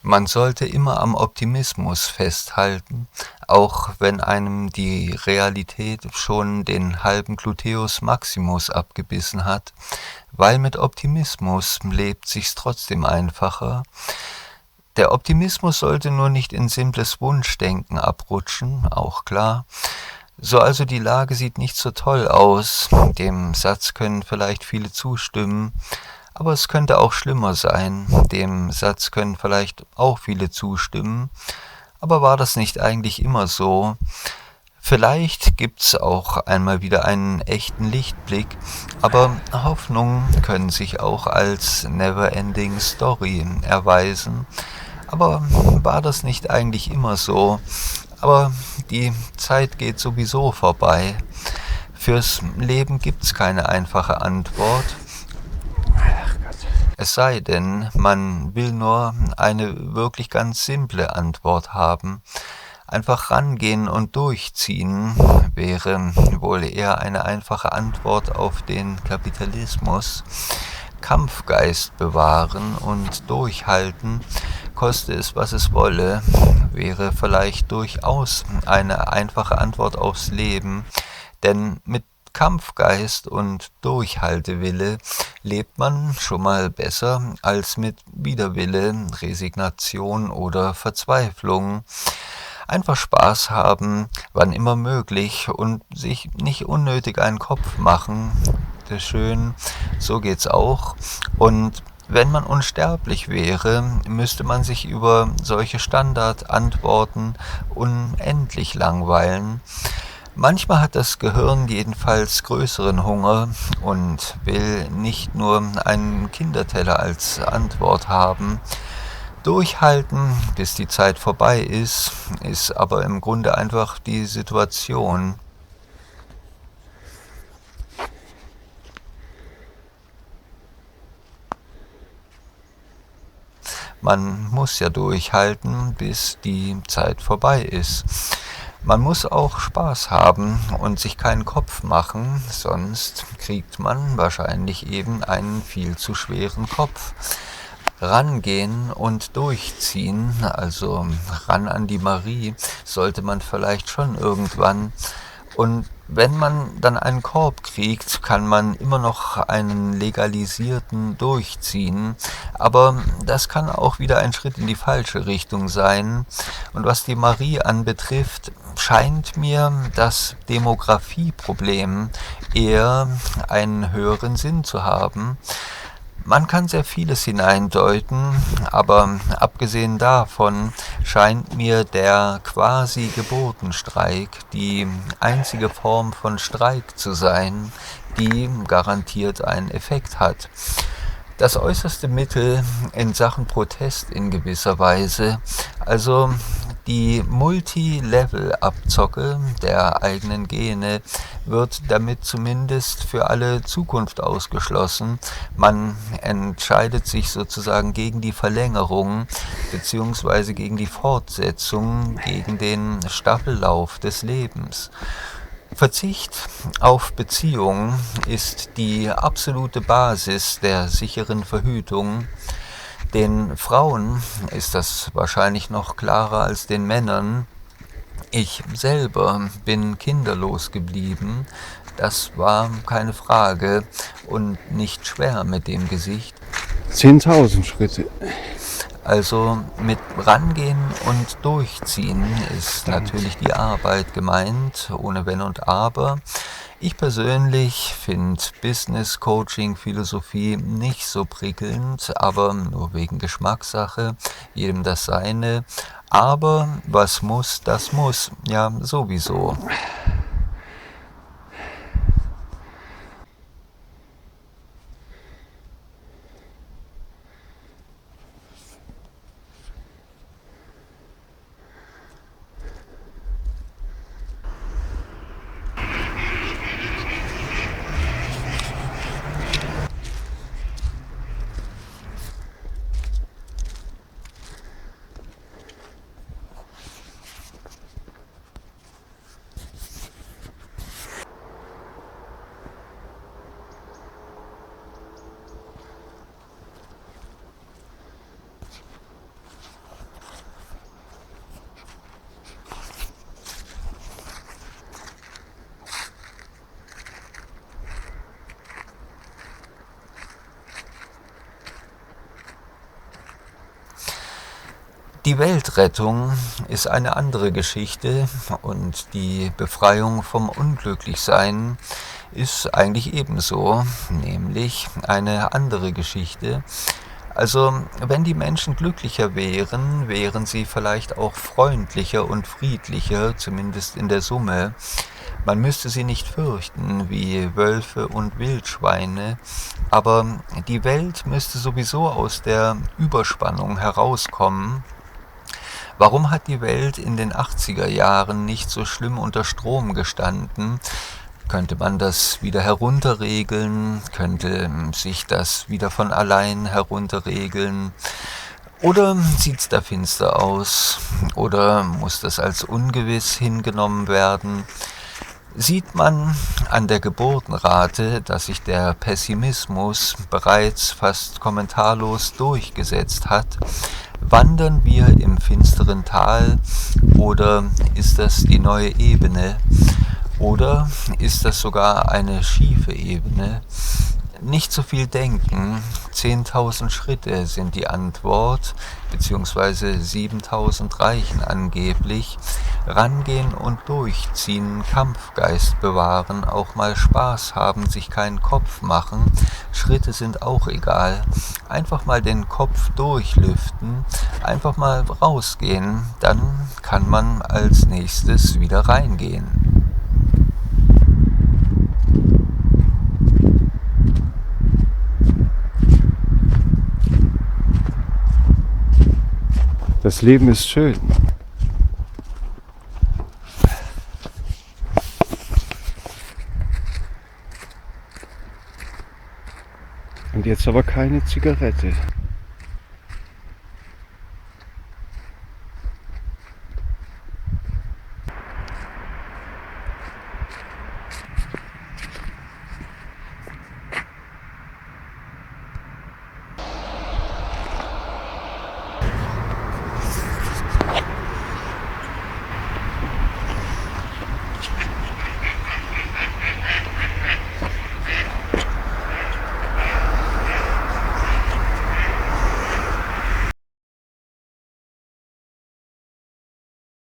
Man sollte immer am Optimismus festhalten, auch wenn einem die Realität schon den halben Gluteus Maximus abgebissen hat, weil mit Optimismus lebt sich's trotzdem einfacher. Der Optimismus sollte nur nicht in simples Wunschdenken abrutschen, auch klar. So also die Lage sieht nicht so toll aus, dem Satz können vielleicht viele zustimmen, aber es könnte auch schlimmer sein, dem Satz können vielleicht auch viele zustimmen, aber war das nicht eigentlich immer so? Vielleicht gibt's auch einmal wieder einen echten Lichtblick, aber Hoffnungen können sich auch als Never-Ending Story erweisen. Aber war das nicht eigentlich immer so? Aber die Zeit geht sowieso vorbei. Fürs Leben gibt's keine einfache Antwort. Es sei denn, man will nur eine wirklich ganz simple Antwort haben. Einfach rangehen und durchziehen wäre wohl eher eine einfache Antwort auf den Kapitalismus. Kampfgeist bewahren und durchhalten, koste es, was es wolle, wäre vielleicht durchaus eine einfache Antwort aufs Leben, denn mit Kampfgeist und Durchhaltewille lebt man schon mal besser als mit Widerwille, Resignation oder Verzweiflung. Einfach Spaß haben, wann immer möglich und sich nicht unnötig einen Kopf machen. Das ist schön, so geht's auch. Und wenn man unsterblich wäre, müsste man sich über solche Standardantworten unendlich langweilen. Manchmal hat das Gehirn jedenfalls größeren Hunger und will nicht nur einen Kinderteller als Antwort haben. Durchhalten, bis die Zeit vorbei ist aber im Grunde einfach die Situation. Man muss ja durchhalten, bis die Zeit vorbei ist. Man muss auch Spaß haben und sich keinen Kopf machen, sonst kriegt man wahrscheinlich eben einen viel zu schweren Kopf. Rangehen und durchziehen, also ran an die Marie, sollte man vielleicht schon irgendwann. Und wenn man dann einen Korb kriegt, kann man immer noch einen legalisierten durchziehen, aber das kann auch wieder ein Schritt in die falsche Richtung sein. Und was die Marie anbetrifft, scheint mir das Demografieproblem eher einen höheren Sinn zu haben. Man kann sehr vieles hineindeuten, aber abgesehen davon scheint mir der Quasi-Geburtenstreik die einzige Form von Streik zu sein, die garantiert einen Effekt hat. Das äußerste Mittel in Sachen Protest in gewisser Weise, also die Multi-Level-Abzocke der eigenen Gene, wird damit zumindest für alle Zukunft ausgeschlossen. Man entscheidet sich sozusagen gegen die Verlängerung bzw. gegen die Fortsetzung, gegen den Staffellauf des Lebens. Verzicht auf Beziehungen ist die absolute Basis der sicheren Verhütung. Den Frauen ist das wahrscheinlich noch klarer als den Männern. Ich selber bin kinderlos geblieben. Das war keine Frage und nicht schwer mit dem Gesicht. 10.000 Schritte. Also mit rangehen und durchziehen ist natürlich die Arbeit gemeint, ohne Wenn und Aber. Ich persönlich finde Business Coaching Philosophie nicht so prickelnd, aber nur wegen Geschmackssache, jedem das seine. Aber was muss, das muss, ja sowieso. Die Weltrettung ist eine andere Geschichte und die Befreiung vom Unglücklichsein ist eigentlich ebenso, nämlich eine andere Geschichte. Also, wenn die Menschen glücklicher wären, wären sie vielleicht auch freundlicher und friedlicher, zumindest in der Summe. Man müsste sie nicht fürchten wie Wölfe und Wildschweine, aber die Welt müsste sowieso aus der Überspannung herauskommen. Warum hat die Welt in den 80er Jahren nicht so schlimm unter Strom gestanden? Könnte man das wieder herunterregeln? Könnte sich das wieder von allein herunterregeln? Oder sieht's da finster aus? Oder muss das als ungewiss hingenommen werden? Sieht man an der Geburtenrate, dass sich der Pessimismus bereits fast kommentarlos durchgesetzt hat? Wandern wir im finsteren Tal oder ist das die neue Ebene? Oder ist das sogar eine schiefe Ebene? Nicht so viel denken, 10.000 Schritte sind die Antwort, beziehungsweise 7.000 reichen angeblich. Rangehen und durchziehen, Kampfgeist bewahren, auch mal Spaß haben, sich keinen Kopf machen. Schritte sind auch egal. Einfach mal den Kopf durchlüften, einfach mal rausgehen, dann kann man als nächstes wieder reingehen. Das Leben ist schön. Und jetzt aber keine Zigarette.